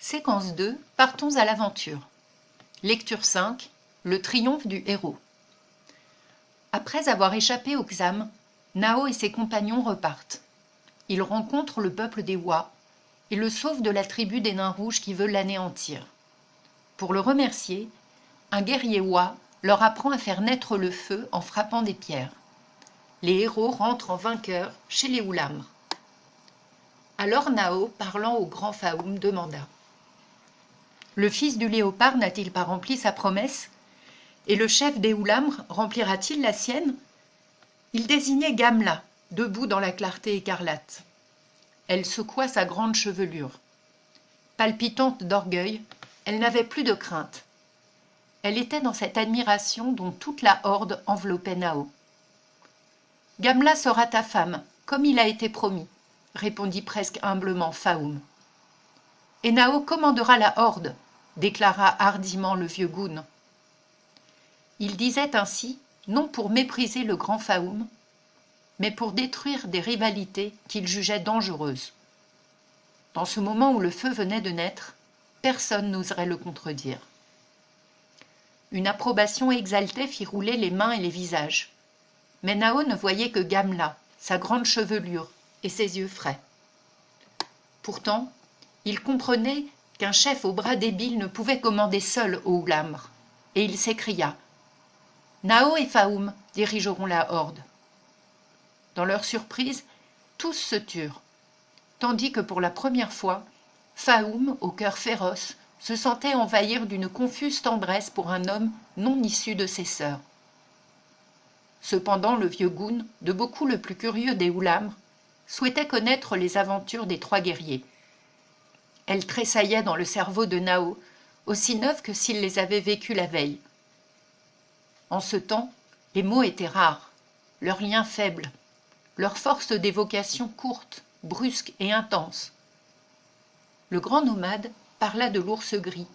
Séquence 2, partons à l'aventure. Lecture 5, le triomphe du héros. Après avoir échappé au Xam, Nao et ses compagnons repartent. Ils rencontrent le peuple des Wa et le sauvent de la tribu des Nains Rouges qui veut l'anéantir. Pour le remercier, un guerrier Wa leur apprend à faire naître le feu en frappant des pierres. Les héros rentrent en vainqueurs chez les Oulamres. Alors Nao, parlant au grand Faoum, demanda : « Le fils du léopard n'a-t-il pas rempli sa promesse ? Et le chef des Oulamres remplira-t-il la sienne ? » Il désignait Gamla, debout dans la clarté écarlate. Elle secoua sa grande chevelure. Palpitante d'orgueil, elle n'avait plus de crainte. Elle était dans cette admiration dont toute la horde enveloppait Nao. « Gamla sera ta femme, comme il a été promis, » répondit presque humblement Faoum. « Et Nao commandera la horde, » déclara hardiment le vieux Goun. Il disait ainsi, non pour mépriser le grand Faoum, mais pour détruire des rivalités qu'il jugeait dangereuses. Dans ce moment où le feu venait de naître, personne n'oserait le contredire. Une approbation exaltée fit rouler les mains et les visages. Mais Nao ne voyait que Gamla, sa grande chevelure et ses yeux frais. Pourtant, il comprenait qu'un chef au bras débile ne pouvait commander seul aux Oulamres, et il s'écria : « Nao et Faoum dirigeront la horde. » Dans leur surprise, tous se turent, tandis que pour la première fois, Faoum, au cœur féroce, se sentait envahir d'une confuse tendresse pour un homme non issu de ses sœurs. Cependant, le vieux Goun, de beaucoup le plus curieux des Oulamres, souhaitait connaître les aventures des trois guerriers. Elles tressaillaient dans le cerveau de Nao, aussi neuves que s'il les avait vécues la veille. En ce temps, les mots étaient rares, leurs liens faibles, leur force d'évocation courte, brusque et intense. Le grand nomade parla de l'ours gris,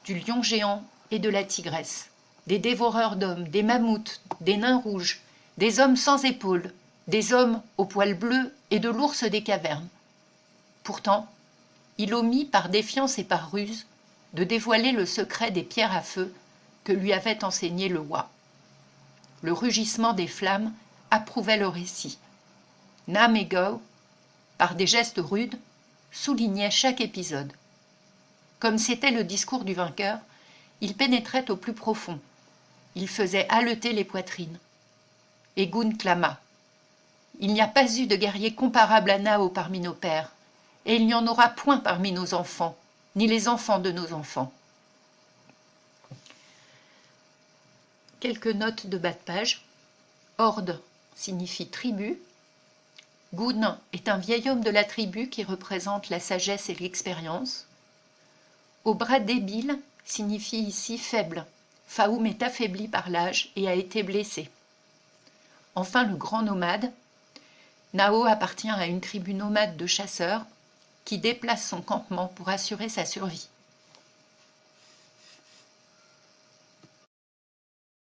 du lion géant et de la tigresse, des dévoreurs d'hommes, des mammouths, des nains rouges, des hommes sans épaules, des hommes aux poils bleus et de l'ours des cavernes. Pourtant, il omit par défiance et par ruse de dévoiler le secret des pierres à feu que lui avait enseigné le Wa. Le rugissement des flammes approuvait le récit. Nam et Gao, par des gestes rudes, soulignaient chaque épisode. Comme c'était le discours du vainqueur, il pénétrait au plus profond. Il faisait haleter les poitrines. Et Goun clama : « Il n'y a pas eu de guerrier comparable à Nao parmi nos pères, et il n'y en aura point parmi nos enfants, ni les enfants de nos enfants. » Quelques notes de bas de page. Horde signifie tribu. Goun est un vieil homme de la tribu qui représente la sagesse et l'expérience. Au bras débile signifie ici faible. Faoum est affaibli par l'âge et a été blessé. Enfin, le grand nomade. Nao appartient à une tribu nomade de chasseurs qui déplace son campement pour assurer sa survie.